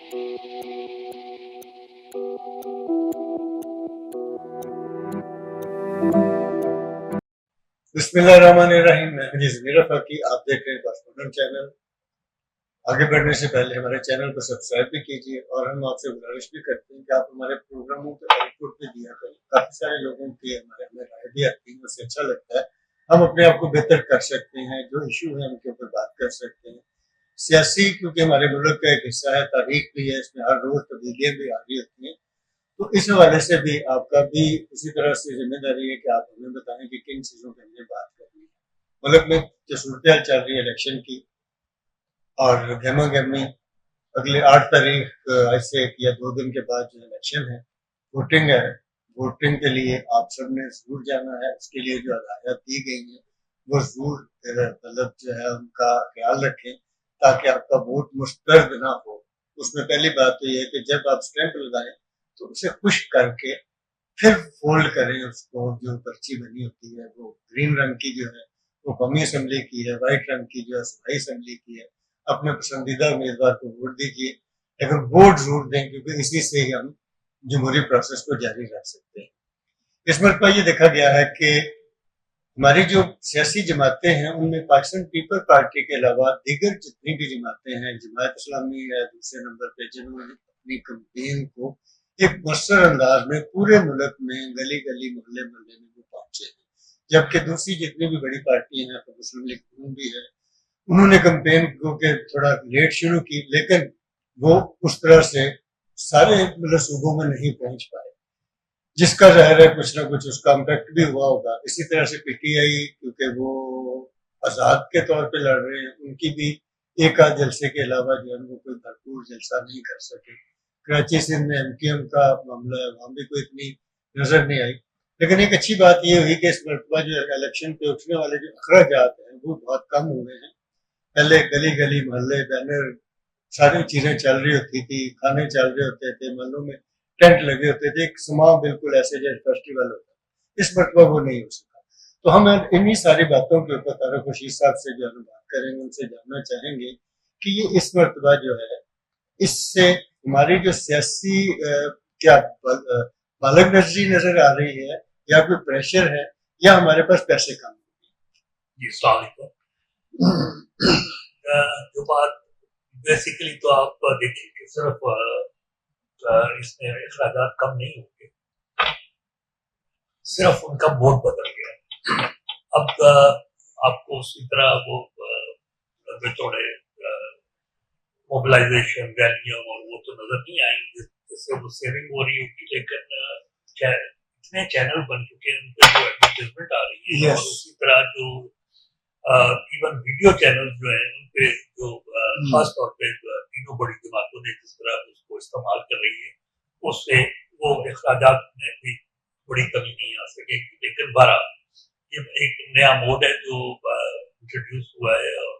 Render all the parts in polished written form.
बिस्मिल्लाहिर्रहमानिर्रहीम। मैं हजी ज़मीर फ़ाकी, आप देख रहे हैं कॉस्मोडर्न चैनल। आगे बढ़ने से पहले हमारे चैनल को सब्सक्राइब भी कीजिए और हम आपसे गुजारिश भी करते हैं कि आप हमारे प्रोग्रामों के आउटपुट भी दिया करें। काफ़ी सारे लोगों की हमें राय भी आती है, उससे अच्छा लगता है। हम अपने आप को बेहतर कर सकते हैं, जो इशू है उनके ऊपर बात कर सकते हैं। सियासी, क्योंकि हमारे मुल्क का एक हिस्सा है, तारीख भी है, इसमें हर रोज़ तब्दीलियाँ भी आ रही होती हैं। तो इस हवाले से भी आपका भी उसी तरह से जिम्मेदारी है कि आप हमें बताएं कि किन चीज़ों पर हमने बात करनी है। मुल्क में जो सूरत चल रही है इलेक्शन की, और गहमा गहमी अगले 8 तारीख आज से 1 या 2 दिन के बाद जो इलेक्शन है, वोटिंग है। वोटिंग के लिए आप सब ने ज़रूर जाना है। उसके लिए जो हदायत दी गई हैं वो ज़रूर मतलब जो है उनका ख्याल रखें, ताकि आपका वोट मुस्तरद ना हो। उसमें पहली बात तो ये है कि जब आप स्टैंप लगाएं तो उसे खुश करके फिर फोल्ड करें उसको। जो पर्ची बनी होती है वो ग्रीन रंग की जो है वो कौमी असम्बली की है, वाइट रंग की जो है सूबाई असम्बली की है। अपने पसंदीदा उम्मीदवार को वोट दीजिए, लेकिन वोट जरूर दें, क्योंकि इसी से ही हम जमहूरी प्रोसेस को जारी रख सकते हैं। इस मरतबा ये देखा गया है कि हमारी जो सियासी जमातें हैं उनमें पाकिस्तान पीपल पार्टी के अलावा दीगर जितनी भी जमातें हैं, जमात इस्लामी है दूसरे नंबर पे, जिन्होंने अपनी कैंपेन को एक मौसर अंदाज में पूरे मुल्क में गली गली मोहल्ले मोहल्ले में वो पहुंचे हैं। जबकि दूसरी जितनी भी बड़ी पार्टियां हैं, मुस्लिम लीग नून भी है, उन्होंने कैंपेन को के थोड़ा लेट शुरू की, लेकिन वो उस तरह से सारे मतलब सूबों में नहीं पहुंच पाए, जिसका ज़ाहिर है कुछ ना कुछ उसका इम्पैक्ट भी हुआ होगा। इसी तरह से पीटीआई, क्योंकि वो आज़ाद के तौर पे लड़ रहे हैं, उनकी भी एक आध जलसे के अलावा जो है वो कोई भरपूर जलसा नहीं कर सके। कराची सिंध में एमकेएम का मामला है, वहाँ भी कोई इतनी नजर नहीं आई। लेकिन एक अच्छी बात ये हुई कि इस मरतबा जो इलेक्शन पे उठने वाले जो अखराजात हैं वो बहुत कम हुए हैं। पहले गली गली मोहल्ले बैनर सारी चीजें चल रही होती थी, खाने चल रहे होते थे, महलों में टेंट लगे होते थे, एक समा बिल्कुल ऐसे जैसे फेस्टिवल होता है। इस मरतबा वो नहीं हो सका। तो हम इन्हीं सारी बातों के ऊपर तारक खुर्शीद साहब से जो है बात करेंगे, उनसे जानना चाहेंगे कि ये इस मरतबा जो है इससे हमारी जो सियासी क्या बालक नजरी नजर आ रही है, या कोई प्रेशर है, या हमारे पास पैसे कम है। जी सलाम। जो बात बेसिकली तो आप देखिए कि सिर्फ इसमें अखराजात कम नहीं होंगे, सिर्फ उनका मोड बदल गया। अब आपको उसी तरह वो थोड़े मोबिलाइजेशन रैलियां और वो तो नजर नहीं आएंगे जिससे वो सेविंग हो रही होगी, लेकिन इतने चैनल बन चुके हैं उन पर जो एडवर्टाइजमेंट आ रही है, और उसी तरह जो इवन वीडियो चैनल जो है उन पे जो खास तौर पे तीनों बड़ी जमातों ने जिस तरह उसको इस्तेमाल कर रही है, उससे वो अखराजात में भी बड़ी कमी नहीं आ सकेगी। लेकिन 12 ये एक नया मोड है जो इंट्रोड्यूस हुआ है, और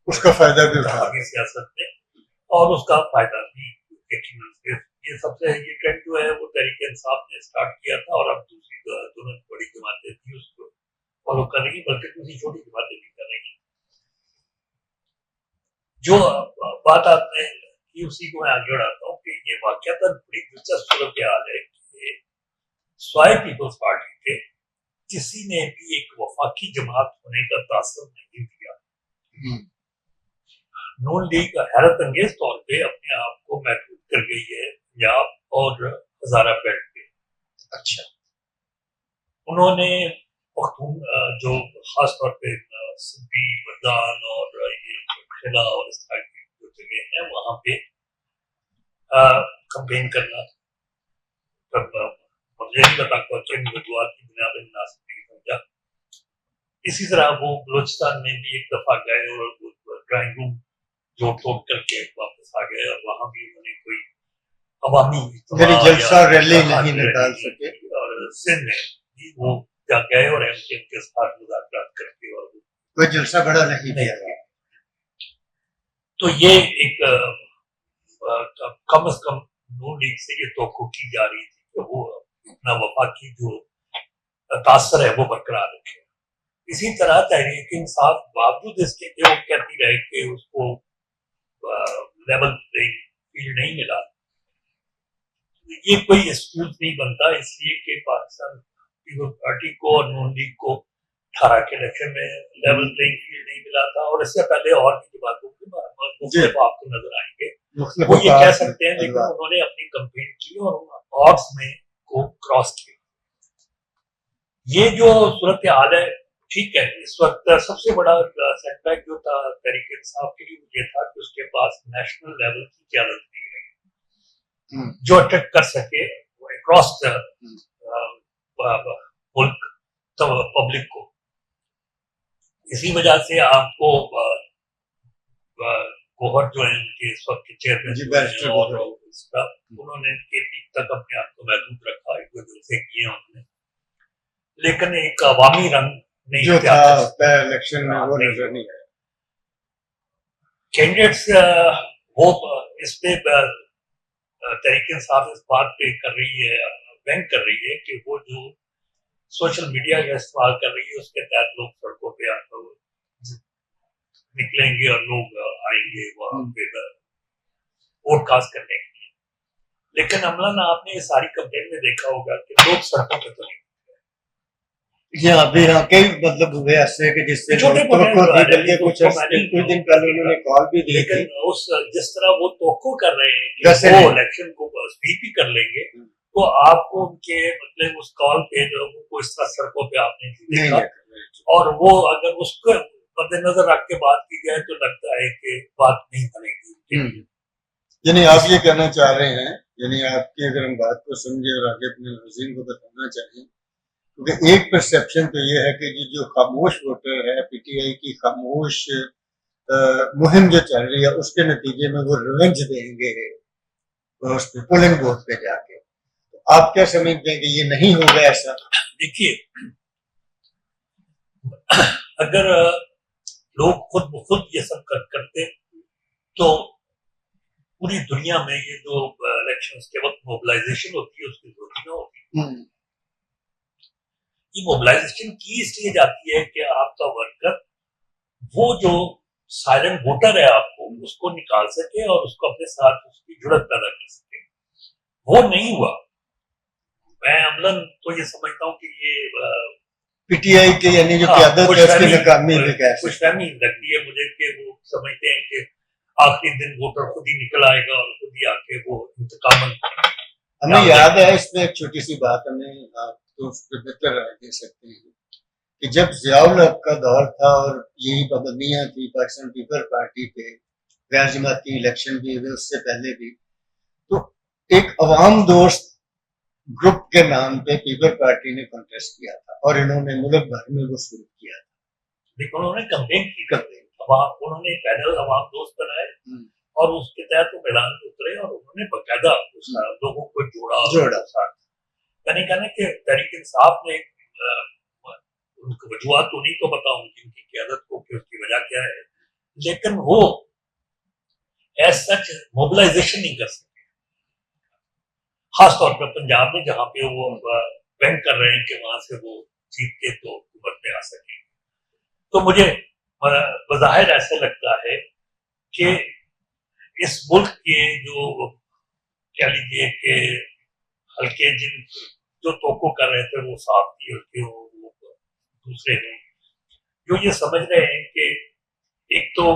उसका फायदा भी उठा सियासत में, और उसका फायदा भी ये सबसे ये ट्रेंड जो है वो तहरीक इंसाफ ने स्टार्ट किया था, और अब दूसरी दोनों बड़ी जमातें थी उसको फॉलो कर रही है, बल्कि दूसरी छोटी जमातें भी कर रही है। जो बात आपने की उसी को मैं आगे बढ़ाता हूँ कि ये वाकयातन बड़ी दिलचस्प सूरत हाल है कि स्वाय पीपल्स पार्टी के किसी ने भी एक वफाकी जमात होने का तासर नहीं दिया। नून लीग हैरत अंगेज तौर पे अपने आप को महफूज कर गई है पंजाब और हजारा बेल्ट पे। अच्छा, उन्होंने जो खास तौर पे सिद्धि मदान और ये खिला और इस तरह की जो जगह है वहां पे कंपेन करना, तब मुझे नहीं पता किन वजूहत की बुनियाद पर मुनासिब नहीं समझा। इसी तरह वो बलोचिस्तान में भी एक दफा गए और ड्राइंग रूम जोड़ तोड़ करके वापस आ गए, और वहां भी उन्होंने कोई अवामी जलसा रैली नहीं निकाल सके। और सिंध में भी वो क्या गए और एमकेएम के साथ मुज़ाकरात करके और कोई जलसा बड़ा नहीं किया। तो ये एक कम से कम नून लीग से ये तवक्को की जा रही थी कि वो अपना वफाकी जो तासर है वो बरकरार रखे। इसी तरह तहरीक इंसाफ बावजूद इसके कि वो कहती रहे कि उसको लेवल प्लेइंग फील्ड मिला। ये कोई एक्सक्यूज नहीं बनता, इसलिए कि पाकिस्तान पीपल्स पार्टी को और नून लीग को 18 के इलेक्शन में लेवल प्लेइंग फील्ड नहीं मिला था। और इससे पहले और भी बातों की मुख्तलिफ आपको नजर आएंगे, वो ये कह सकते हैं, लेकिन उन्होंने अपनी कंपेन की और ऑड्स में को क्रॉस किया। ये जो सूरत हाल है, ठीक है, इस वक्त सबसे बड़ा सेटबैक जो था तहरीक इंसाफ के लिए ये था कि उसके पास नेशनल लेवल की क्यादत नहीं है जो अटैक कर सके अक्रॉस द मुल्क पब्लिक को। इसी वजह से आपको गोहर जो है उनके इस वक्त के चेयरमैन और उन्होंने के पीक तक अपने आप को महदूद रखा, एक वजह से किए उन्होंने, लेकिन एक अवामी रंग नहीं जो था इलेक्शन में वो नजर नहीं आया। कैंडिडेट्स वो इस पे तहरीक इंसाफ इस बात पे कर रही है, बैंक कर रही है कि वो जो सोशल मीडिया का इस्तेमाल कर रही है उसके तहत लोग सड़कों पे आकर निकलेंगे और लोग आएंगे वहां पे वोट कास्ट करने के लिए। लेकिन अमलन आपने ये सारी कंपेन में देखा होगा कि लोग सड़कों पे तो नहीं, अभी यहाँ कई मतलब हुए ऐसे कि जिससे छोटे कुछ दिन पहले उन्होंने कॉल भी दी थी, उस जिस तरह वो तोक्को कर रहे हैं कि वो इलेक्शन को स्वीप ही कर लेंगे, तो आपको उनके मतलब उस कॉल पे लोगों को इस तरह सड़कों पे आपने देखा। और वो अगर उसको मद्देनजर रख के बात की जाए तो लगता है कि बात नहीं बनेगी। यानी आप ये कहना चाह रहे हैं, यानी आपकी अगर हम बात को समझे और आगे अपने नाज़रीन को बताना चाहें, क्योंकि एक परसेप्शन तो ये है कि जो खामोश वोटर है, पीटीआई की खामोश मुहिम जो चल रही है उसके नतीजे में वो रिवेंज देंगे उस पे पोलिंग बूथ पे जाके। तो आप क्या समझते हैं कि ये नहीं होगा ऐसा? देखिए, अगर लोग खुद ब खुद ये सब करते तो पूरी दुनिया में ये जो इलेक्शंस के वक्त मोबिलाइजेशन होती है उसकी जरूरत न होती। ये मोबिलाइजेशन की इसलिए जाती है कि आपका वर्कर वो जो साइलेंट वोटर है आपको उसको निकाल सके और उसको अपने साथ उसकी जुड़त पैदा कर सके। वो नहीं हुआ। मैं अमलन तो ये समझता हूँ कि ये पीटीआई के यानी जो क़यादत है उसकी नाकामी भी कह सकते हैं। खुशफहमी लगती है मुझे कि वो समझते हैं कि आखिरी दिन वोटर खुद ही निकल आएगा और खुद ही आके वो इंतकाम। हमें याद है, इसमें एक छोटी सी बात हमें तो बेहतर राय दे सकते हैं कि जब ज़ियाउल हक का दौर था और यही पाबंदियां थी पाकिस्तान पीपल्स पार्टी पे, गैर जमाती इलेक्शन भी हुए उससे पहले भी, तो एक अवाम दोस्त ग्रुप के नाम पे पीपल्स पार्टी ने कॉन्टेस्ट किया था और इन्होंने मुल्क भर में वो शुरू किया था। देखो, उन्होंने कैंपेन की, उन्होंने पैनल अवाम दोस्त बनाए और उसके तहत वो मैदान में उतरे और उन्होंने बाकायदा लोगों को जोड़ा साथ। मैंने कहना कि तहरीक इंसाफ ने उनको वजूहत तो नहीं तो पता उनकी क़यादत को कि उसकी वजह क्या है, लेकिन वो एज सच मोबिलाइजेशन नहीं कर सकते। खासतौर पर पंजाब में जहाँ पे वो बैंक कर रहे हैं कि वहां से वो जीत के तो हुकूमत में आ सके। तो मुझे बज़ाहिर ऐसे लगता है कि इस मुल्क के जो कह लीजिए कि हल्के जिन जो तोको कर रहे थे वो साफ थी, वो दूसरे हैं जो ये समझ रहे हैं कि एक तो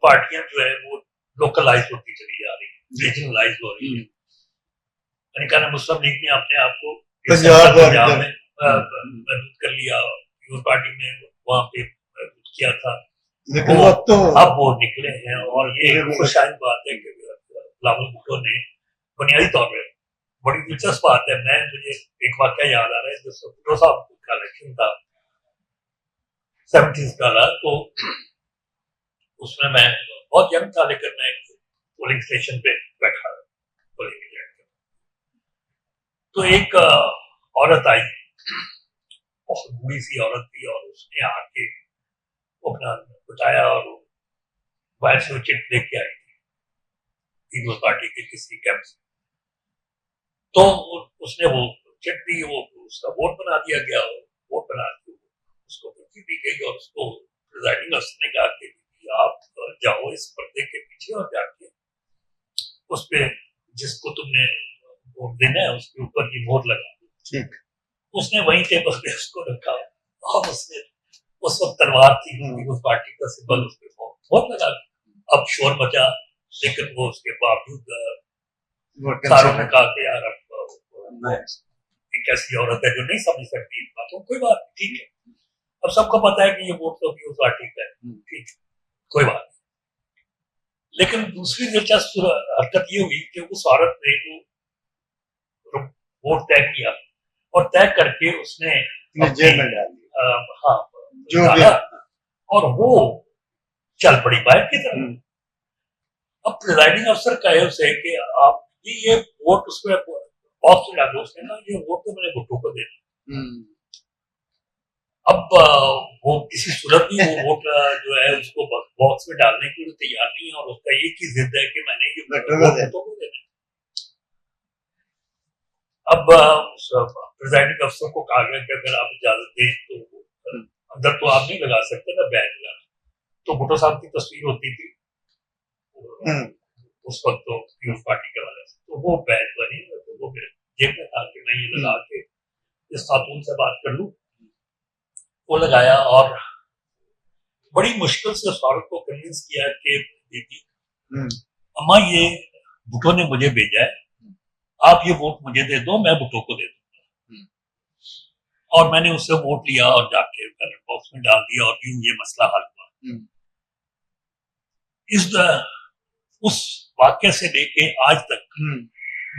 पार्टियां जो है वो लोकलाइज होती चली जा रही है, रीजनलाइज हो रही है। मैंने कहा मुस्लिम लीग ने अपने आप को पंजाब में मजबूत कर लिया, यूथ पार्टी में वहां पे किया था, लेकिन अब वो निकले हैं। और ये खुशहाल बात है कि बिलावल भुट्टो ने बुनियादी तौर पर बड़ी दिलचस्प बात है। मुझे एक वाक़या याद आ रहा है, जिसमें भुट्टो साहब का इलेक्शन था 70s का, तो उसमें मैं बहुत यंग था, लेकिन मैं पोलिंग स्टेशन पे बैठा पोलिंग एजेंट। तो एक औरत आई, बहुत बूढ़ी सी औरत थी, और उसने आके अपना बताया और बाहर से वो चिट लेके आई थी पीपल्स पार्टी के किसी कैंप से। तो उसने वो चिट दी, वो उसका वोट बना दिया गया, वोट बना के उसको पर्ची दी गई और उसको प्रिजाइडिंग अफसर ने कहा कि आप जाओ इस पर्दे के पीछे और जाके उस पे तुमने वोट देना है उसके ऊपर ये मोहर लगा। ठीक। उसने वहीं टेबल पे उसको रखा और उसने उस वक्त तलवार थी पीपल्स पार्टी का सिंबल उस पे मोहर लगा। अब शोर मचा, लेकिन वो उसके बावजूद सारों ने कहा कि यार अब एक ऐसी औरत है जो नहीं समझ सकती इन बातों, कोई बात नहीं, ठीक है। अब सबको पता है कि ये वोट तो पीपल्स पार्टी का है, ठीक, कोई बात नहीं। लेकिन दूसरी दिलचस्प हरकत ये हुई कि उस औरत ने जो वोट तय किया और तय करके उसने जेल में डाल दिया, हाँ जो भी, और वो चल पड़ी बाइक की तरफ। अब प्रिजाइडिंग अफसर कहे उसे कि आप ये वोट उसमें बॉक्स में डालो, उसने कहा ये वोट तो मैंने भुट्टो को देना। अब वो किसी सूरत में वो वोट जो है उसको बॉक्स में डालने के लिए तैयार नहीं है और उसका एक ही जिद है कि मैंने ये भुट्टो को देना। अब प्रिजाइडिंग अफसर को कहा गया कि अगर आप इजाजत दें तो अंदर तो आप नहीं लगा सकते ना बैन लगा। तो भुट्टो साहब की तस्वीर होती थी उस वक्त तो पीपल्स पार्टी के वाले से, तो वो बैन बनी, तो वो मेरे जेब में था कि मैं ये लगा के इस खातून से बात कर लूं। वो लगाया और बड़ी मुश्किल से उस औरत को कन्विंस किया कि बेटी अम्मा ये भुट्टो ने मुझे भेजा है, आप ये वोट मुझे दे दो, मैं भुट्टो को दे दूंगा। और मैंने उससे वोट लिया और जाके बैलेट बॉक्स में डाल दिया और यूं ये मसला हल हुआ। उस वाक्य से लेके आज तक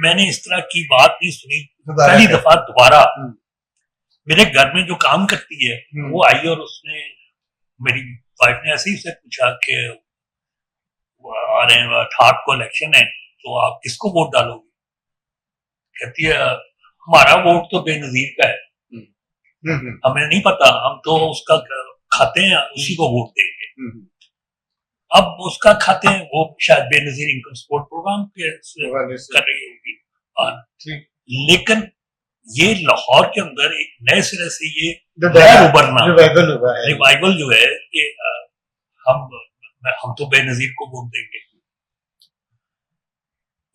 मैंने इस तरह की बात नहीं सुनी। पहली दफा दोबारा मेरे घर में जो काम करती है वो आई और उसने, मेरी वाइफ ने ऐसे ही से पूछा कि आ रहे हैं 8 को इलेक्शन है तो आप किसको वोट डालोगे? कहती है हमारा वोट तो बेनजीर का है, हमें नहीं पता, हम तो उसका खाते हैं, उसी को वोट देंगे। अब उसका खाते हैं वो शायद बेनजीर इनकम सपोर्ट प्रोग्राम के कर रही होगी, लेकिन ये लाहौर के अंदर एक नए सिरे से ये उभरना रिवाइवल जो है कि हम तो बेनजीर को वोट देंगे।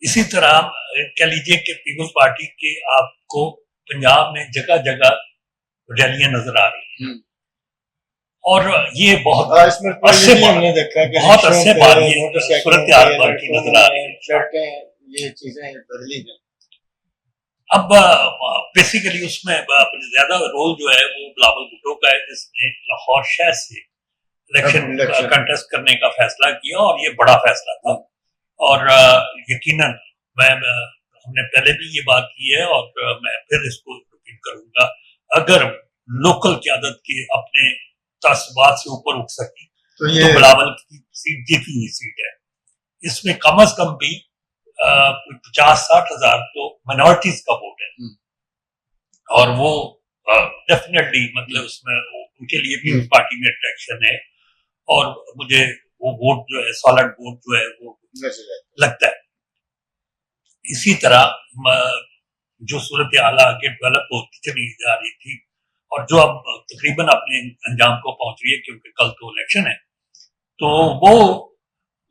इसी तरह कह लीजिए कि पीपल्स पार्टी के आपको पंजाब में जगह जगह रैलियां नजर आ रही हैं और ये बहुत अरसे बाद ये सूरत हाल बनती नजर आ रही है। ये चीजें बदली हैं। अब बेसिकली उसमें ज्यादा रोल जो है वो बिलावल भुट्टो का है, जिसने लाहौर शहर से इलेक्शन कंटेस्ट करने का फैसला किया और ये बड़ा फैसला था। और यकीनन हमने पहले भी ये बात की है और मैं फिर इसको रिपीट करूंगा, अगर लोकल क़यादत के अपने तस्बात से ऊपर उठ सकी तो बिलावल की सीट जीती हुई सीट है। इसमें कम अज कम भी 50-60 हजार तो माइनॉरिटीज का वोट है और वो डेफिनेटली मतलब उसमें उनके लिए भी पार्टी में अट्रैक्शन है और मुझे वो वोट जो है सॉलिड वोट जो है वो लगता है। इसी तरह जो सूरत हाल आगे डेवलप होती चली जा रही थी और जो अब तकरीबन अपने अंजाम को पहुंच रही है क्योंकि कल तो इलेक्शन है, तो वो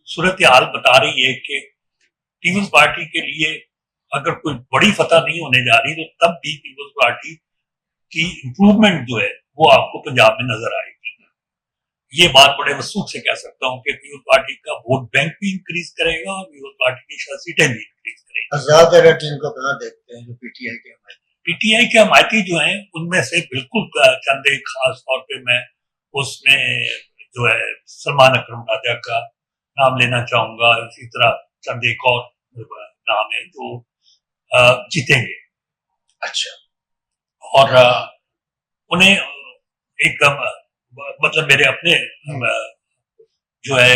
सूरत हाल बता रही है कि पीपल्स पार्टी के लिए अगर कोई बड़ी फतह नहीं होने जा रही तो तब भी पीपल्स पार्टी की इंप्रूवमेंट जो है वो आपको पंजाब में नजर आएगी। ये बात बड़े वसूख से कह सकता हूँ कि पीपल्स पार्टी का वोट बैंक भी इंक्रीज करेगा और पीपल्स पार्टी की शायद सीटें भी इंक्रीज करेगी। आजाद टीम को कहाँ देखते हैं? पीटीआई के हमायती जो हैं उनमें से बिल्कुल चंद एक खास तौर पे मैं उसमें जो है सलमान अकरम राजा का नाम लेना चाहूंगा। इसी तरह चंद एक और नाम है जो जीतेंगे। अच्छा। और उन्हें एकदम मतलब मेरे अपने जो है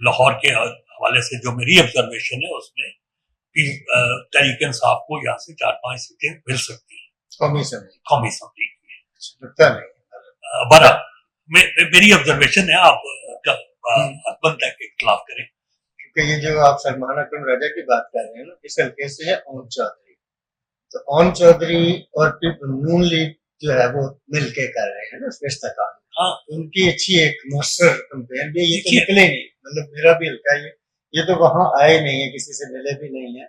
लाहौर के हवाले से जो मेरी ऑब्जर्वेशन है उसमें तहरीक इंसाफ को यहाँ से 4-5 सीटें मिल सकती है कौमी असेंबली की। बड़ा मेरी ऑब्जर्वेशन है, आप बनता है के खिलाफ करें। क्योंकि ये जो आप सलमान अकरम राजा की बात कर रहे हैं ना, इस हल्के से है ओम चौधरी, तो ओम चौधरी और नून लीग जो है वो मिलके कर रहे हैं ना इस्तेकाम। हाँ, उनकी अच्छी एक मौसर कंपेन भी, ये तो निकले नहीं, मतलब मेरा भी हल्का ये तो वहां आए नहीं है, किसी से मिले भी नहीं है,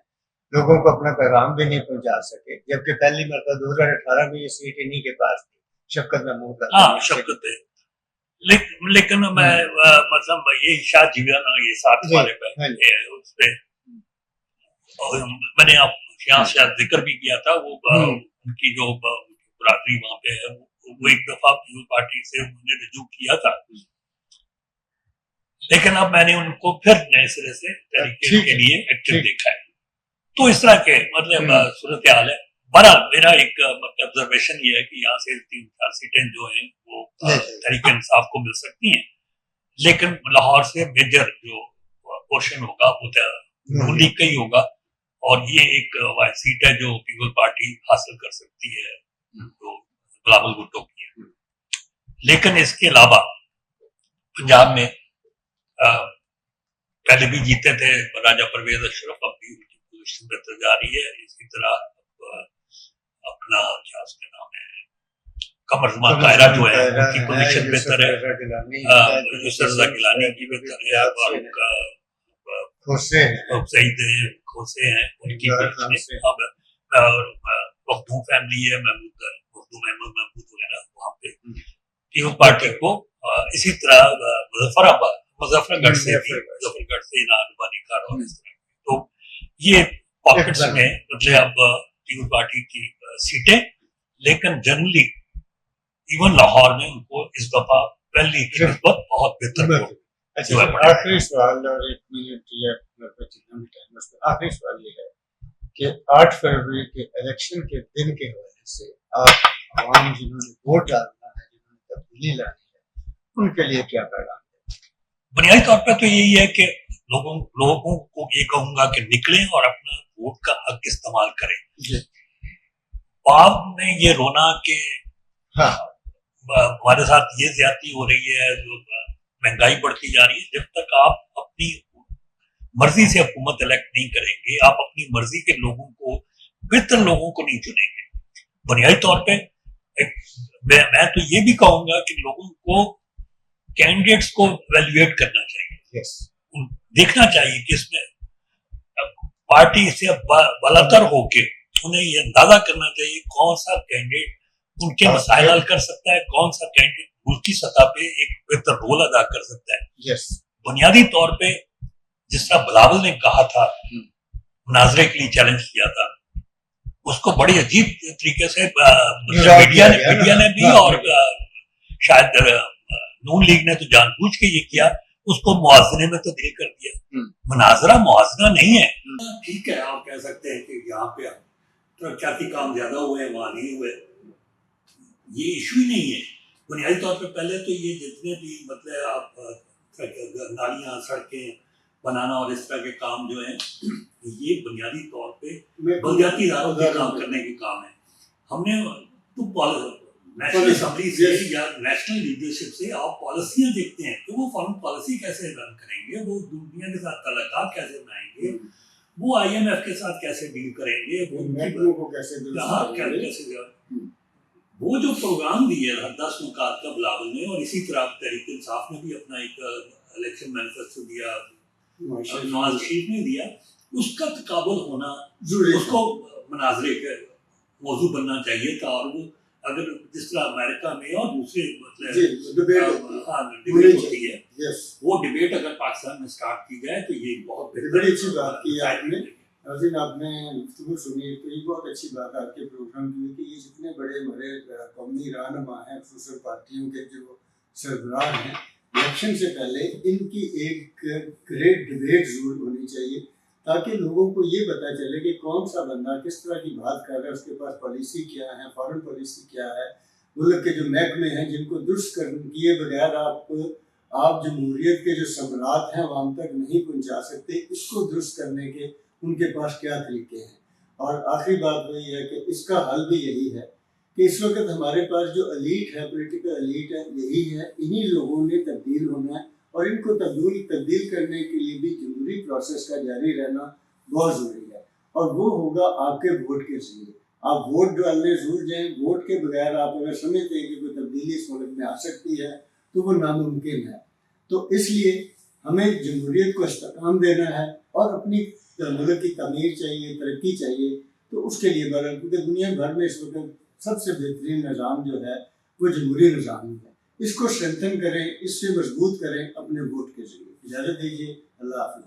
लोगों को अपना पैगाम भी नहीं पहुंचा सके, जबकि पहली मरतबा 2018 में ये सीट इन्हीं के पास थी, शफकत महमूद का। हाँ, शफकत है। लेकिन मैं मतलब ये शाह जीवन ये साथ हमारे बैठे हैं उस पे, और मैंने आप यहाँ शायद जिक्र भी किया था, वो उनकी जो बरादरी वहां पे है, वो एक दफा पीपल्स पार्टी से उन्होंने रिज्यू किया था, लेकिन अब मैंने उनको फिर नए सिरे से तरीके के लिए एक्टिव देखा है। तो इस तरह के मतलब सूरत हाल है। बहरहाल मेरा एक ऑब्जर्वेशन ये है कि यहाँ से 3-4 सीटें जो हैं वो तरीके इंसाफ को मिल सकती हैं, लेकिन लाहौर से मेजर जो पोर्शन होगा वो नून लीग का ही होगा, और ये एक सीट है जो पीपल्स पार्टी हासिल कर सकती है, जो गुलाम भुट्टो की है। लेकिन इसके अलावा पंजाब में पहले भी जीते थे राजा परवेज अशरफ, अब भी उनकी पोजीशन बेहतर जा रही है। इसी तरह अपना क्या उसका नाम है, कमर जमान कायरा जो है उनकी पोजीशन बेहतर है, यूसुफ रज़ा गिलानी की बेहतर है, खोसे हैं उनकी मखदूम फैमिली है, मखदूम अहमद महमूद वगैरह वहाँ पे पीपल्स पार्टी को। इसी तरह मुजफ्फरगढ़ से नारबानी कार और इस तरह। तो ये पॉकेट्स में मतलब अब पीपल्स पार्टी की सीटें, लेकिन जनरली इवन लाहौर में उनको इस दफा पहली की निस्बत बहुत बेहतर। अच्छा, आखिरी सवाल और 1 मिनट या आखिरी सवाल ये है कि 8 फरवरी के इलेक्शन के दिन के वजह से आप आवाम जिन्होंने वोट डालना है, जिन्होंने तब्दीली लानी है, उनके लिए क्या पैगाम है? बुनियादी तौर पर तो यही है कि लोगों को ये कहूंगा कि निकलें और अपना वोट का हक इस्तेमाल करें। बाद में ये रोना कि हमारे साथ ये ज्यादती हो रही है, जो महंगाई बढ़ती जा रही है, जब तक आप अपनी मर्जी से हुकूमत इलेक्ट नहीं करेंगे, आप अपनी मर्जी के लोगों को, बेहतर लोगों को नहीं चुनेंगे। बुनियादी तौर पे मैं तो ये भी कहूंगा कि लोगों को कैंडिडेट्स को वैल्यूएट करना चाहिए। देखना चाहिए कि इसमें पार्टी से बलातर होके उन्हें ये अंदाजा करना चाहिए कौन सा कैंडिडेट उनके मसाइल हल कर सकता है, कौन सा कैंडिडेट मुल्की सतह पे एक बेहतर रोल अदा कर सकता है। बुनियादी तौर पे जिस तरह बिलावल ने कहा था, मुनाजरे के लिए चैलेंज किया था, उसको बड़ी अजीब तरीके से मीडिया ने भी और शायद नून लीग ने तो जानबूझ के ये किया, उसको मुआवजे में तो दे कर दिया। मुनाजरा मुआवजा नहीं है। ठीक है, आप कह सकते हैं कि यहाँ पे तरक्याती काम ज्यादा हुए हैं, वहां नहीं हुए, ये इशू ही नहीं है। बुनियादी तौर पे पहले तो ये जितने भी मतलब आप नालियां सड़कें बनाना और इस तरह के काम जो है, ये बुनियादी तौर पे बलदियाती इदारों के काम करने के काम है। हमने तो नेशनल असेंबली से या नेशनल लीडरशिप से आप पॉलिसियां देखते हैं कि वो फॉरेन पॉलिसी कैसे रन करेंगे, वो दुनिया के साथ तल्लुकात कैसे बनाएंगे, वो IMF के साथ कैसे डील करेंगे, वो कैसे वो जो प्रोग्राम दिया है 10 नुकात का बिलावल ने, और इसी तरह तहरीक इंसाफ ने भी अपना एक इलेक्शन मैनिफेस्टो दिया, नवाज शरीफ ने दिया, उसका तकाबुल होना, उसको मुनाजरे का मौजू बनना चाहिए था। और वो अगर जिस तरह अमेरिका में और दूसरे मतलब डिबेट होती है, वो डिबेट अगर पाकिस्तान में स्टार्ट की जाए तो ये बहुत बड़ी अच्छी बात की आपने। आपने गुफ्तगू सुनी तो ये बहुत अच्छी बात आपके प्रोग्राम की कि ये जितने बड़े बड़े कौमी रहनुमा हैं, खुसूसन पार्टियों के जो सरबराह हैं, इलेक्शन से पहले इनकी एक ग्रेट डिबेट जरूर होनी चाहिए, ताकि लोगों को ये पता चले कि कौन सा बंदा किस तरह की बात कर रहा है, उसके पास पॉलिसी क्या है, फॉरेन पॉलिसी क्या है, मुल्क के जो महकमे हैं जिनको दुरुस्त किए बगैर आप जमहूरियत के जो समरात हैं आवाम तक नहीं पहुँचा सकते, इसको दुरुस्त करने के उनके पास क्या तरीके हैं। और आखिरी बात वही है कि इसका हल भी यही है कि इस वक्त हमारे पास जो एलीट है, पॉलिटिकल एलीट है, यही है, इन्हीं लोगों ने तब्दील होना है, और इनको तब्दील करने के लिए भी जमहूरी प्रोसेस का जारी रहना बहुत ज़रूरी है, और वो होगा आपके वोट के जरिए। आप वोट डालने जरूर जाएँ, वोट के बगैर आप अगर समझते हैं कि कोई तब्दीली इस मुल्क में आ सकती है तो वो नामुमकिन है। तो इसलिए हमें जमहूरियत को इस्तेकाम देना है और अपनी मुल्क की तमीर चाहिए, तरक्की चाहिए, तो उसके लिए बहरहाल, क्योंकि दुनिया भर में इस वक्त सबसे बेहतरीन निज़ाम जो है वो जमहूरी निज़ाम है। इसको स्ट्रेंथन करें, इससे मजबूत करें अपने वोट के जरिए। इजाज़त दीजिए, अल्लाह हाफ़िज़।